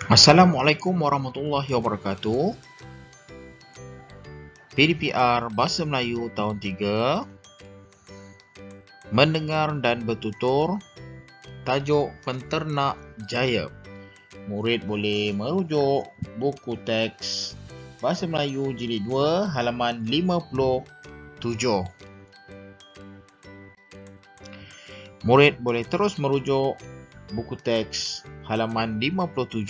Assalamualaikum warahmatullahi wabarakatuh. PDPR Bahasa Melayu tahun 3. Mendengar dan bertutur. Tajuk Penternak Jaya. Murid boleh merujuk buku teks Bahasa Melayu Jilid 2 halaman 57. Murid boleh terus merujuk buku teks halaman 57.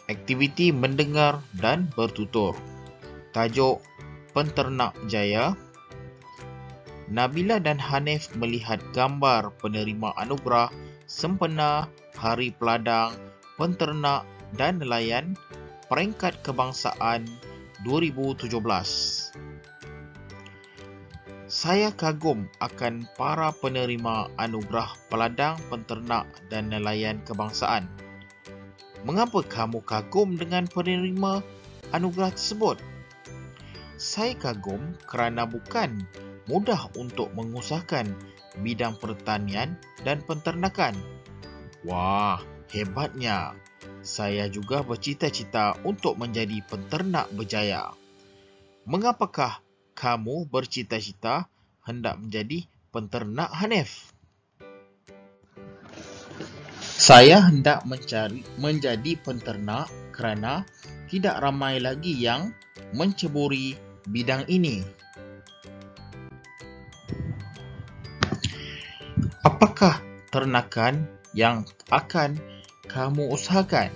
Aktiviti mendengar dan bertutur. Tajuk Penternak Jaya. Nabila dan Hanif melihat gambar penerima anugerah sempena Hari Peladang, Penternak dan Nelayan Peringkat Kebangsaan 2017. Saya kagum akan para penerima anugerah peladang, penternak dan nelayan kebangsaan. Mengapa kamu kagum dengan penerima anugerah tersebut? Saya kagum kerana bukan mudah untuk mengusahakan bidang pertanian dan penternakan. Wah, hebatnya. Saya juga bercita-cita untuk menjadi penternak berjaya. Mengapakah kamu bercita-cita hendak menjadi penternak, Hanif? Saya hendak menjadi penternak kerana tidak ramai lagi yang menceburi bidang ini. Apakah ternakan yang akan kamu usahakan?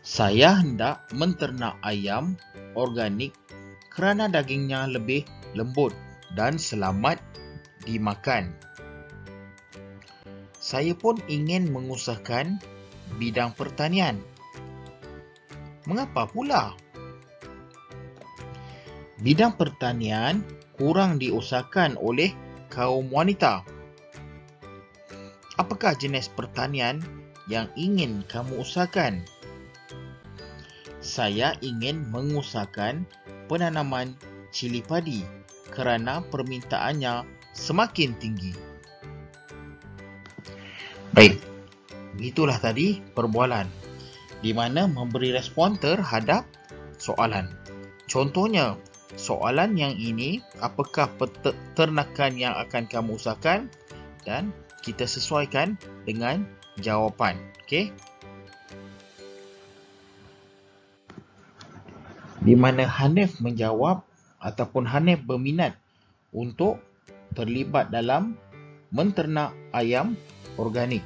Saya hendak menternak ayam organik kerana dagingnya lebih lembut dan selamat dimakan. Saya pun ingin mengusahakan bidang pertanian. Mengapa pula? Bidang pertanian kurang diusahakan oleh kaum wanita. Apakah jenis pertanian yang ingin kamu usahakan? Saya ingin mengusahakan penanaman cili padi kerana permintaannya semakin tinggi. Baik, itulah tadi perbualan di mana memberi respon terhadap soalan. Contohnya, soalan yang ini, apakah peternakan yang akan kamu usahakan? Dan kita sesuaikan dengan jawapan. Okey? Di mana Hanif menjawab ataupun Hanif berminat untuk terlibat dalam menternak ayam organik.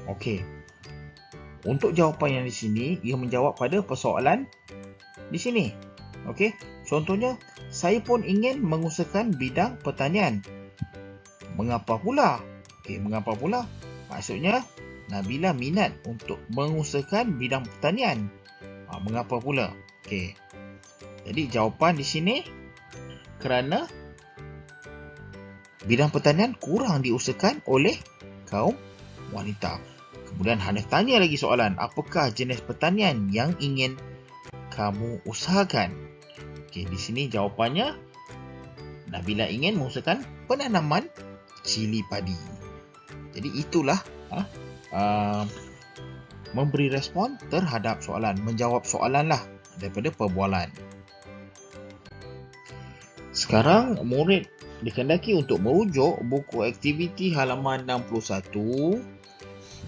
Okey. Untuk jawapan yang di sini, ia menjawab pada persoalan di sini. Okey. Contohnya, saya pun ingin mengusahakan bidang pertanian. Mengapa pula? Okey, mengapa pula? Maksudnya, Nabila minat untuk mengusahakan bidang pertanian. Mengapa pula? Okey. Jadi jawapan di sini kerana bidang pertanian kurang diusahakan oleh kaum wanita. Kemudian Hanif tanya lagi soalan, apakah jenis pertanian yang ingin kamu usahakan? Okey, di sini jawapannya Nabila ingin mengusahakan penanaman cili padi. Jadi itulah memberi respon terhadap soalan, menjawab soalan lah daripada perbualan. Sekarang murid dikehendaki untuk merujuk buku aktiviti halaman 61.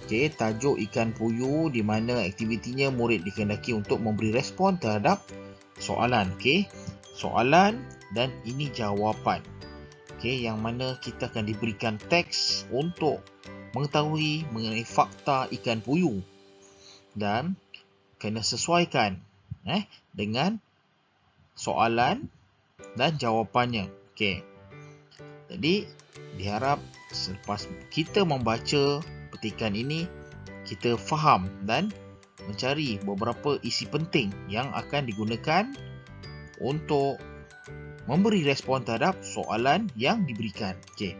Okey, tajuk ikan puyuh, di mana aktivitinya murid dikehendaki untuk memberi respon terhadap soalan. Okey, soalan dan ini jawapan. Okey, yang mana kita akan diberikan teks untuk mengetahui mengenai fakta ikan puyuh dan kena sesuaikan dengan soalan dan jawapannya. Okey. Jadi diharap selepas kita membaca petikan ini, kita faham dan mencari beberapa isi penting yang akan digunakan untuk memberi respon terhadap soalan yang diberikan. Okey.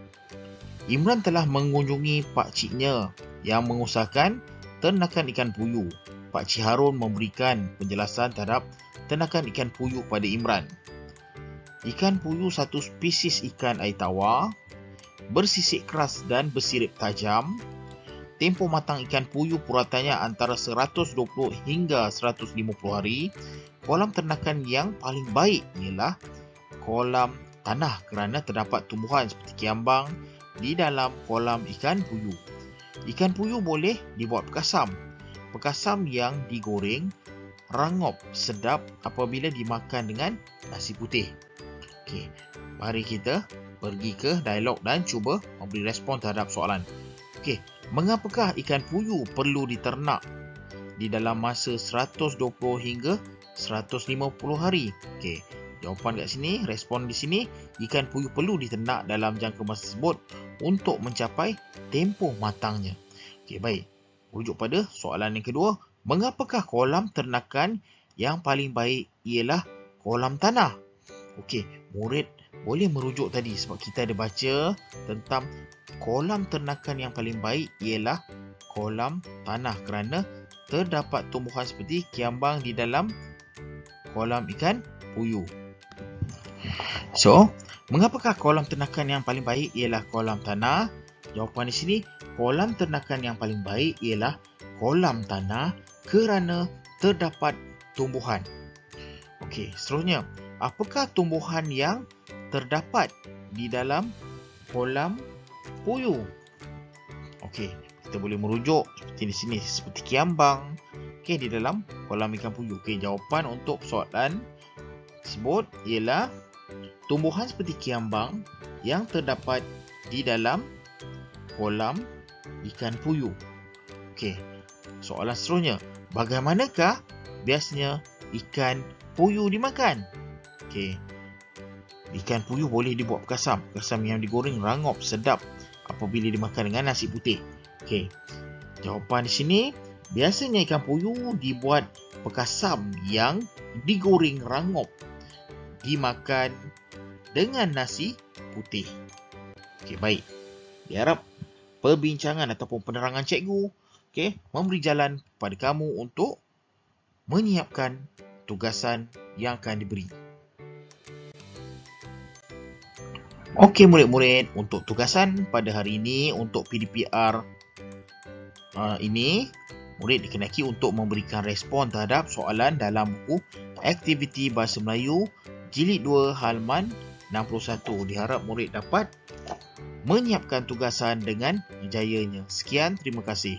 Imran telah mengunjungi pakciknya yang mengusahakan ternakan ikan puyuh. Pakcik Harun memberikan penjelasan terhadap ternakan ikan puyuh pada Imran. Ikan puyuh satu spesies ikan air tawar, bersisik keras dan bersirip tajam. tempoh matang ikan puyuh puratanya antara 120 hingga 150 hari. Kolam ternakan yang paling baik ialah kolam tanah kerana terdapat tumbuhan seperti kiambang di dalam kolam ikan puyuh. Ikan puyuh boleh dibuat pekasam. Pekasam yang digoreng rangop sedap apabila dimakan dengan nasi putih. Okey, mari kita pergi ke dialog dan cuba memberi respon terhadap soalan. Okey, mengapakah ikan puyuh perlu diternak di dalam masa 120 hingga 150 hari? Okey, jawapan kat sini, respon di sini, ikan puyuh perlu diternak dalam jangka masa tersebut untuk mencapai tempoh matangnya. Okey, baik. Rujuk pada soalan yang kedua, mengapakah kolam ternakan yang paling baik ialah kolam tanah? Okey, murid boleh merujuk tadi sebab kita ada baca tentang kolam ternakan yang paling baik ialah kolam tanah kerana terdapat tumbuhan seperti kiambang di dalam kolam ikan puyuh. So, mengapakah kolam ternakan yang paling baik ialah kolam tanah? Jawapan di sini, kolam ternakan yang paling baik ialah kolam tanah kerana terdapat tumbuhan. Okey, seterusnya, apakah tumbuhan yang terdapat di dalam kolam puyuh? Okey, kita boleh merujuk seperti di sini, seperti kiambang, okey, di dalam kolam ikan puyuh. Okey, jawapan untuk soalan tersebut ialah tumbuhan seperti kiambang yang terdapat di dalam kolam ikan puyuh. Okey, soalan seterusnya, bagaimanakah biasanya ikan puyuh dimakan? Okey, ikan puyuh boleh dibuat pekasam. Pekasam yang digoreng rangop sedap apabila dimakan dengan nasi putih. Okey, jawapan di sini, biasanya ikan puyuh dibuat pekasam yang digoreng rangop dimakan dengan nasi putih. Okey, baik. Diharap perbincangan ataupun penerangan cikgu memberi jalan kepada kamu untuk menyiapkan tugasan yang akan diberi. Okey murid-murid, untuk tugasan pada hari ini untuk PDPR ini, murid dikenaki untuk memberikan respon terhadap soalan dalam buku Aktiviti Bahasa Melayu Jilid 2 halaman 61. Diharap murid dapat menyiapkan tugasan dengan jayanya. Sekian, terima kasih.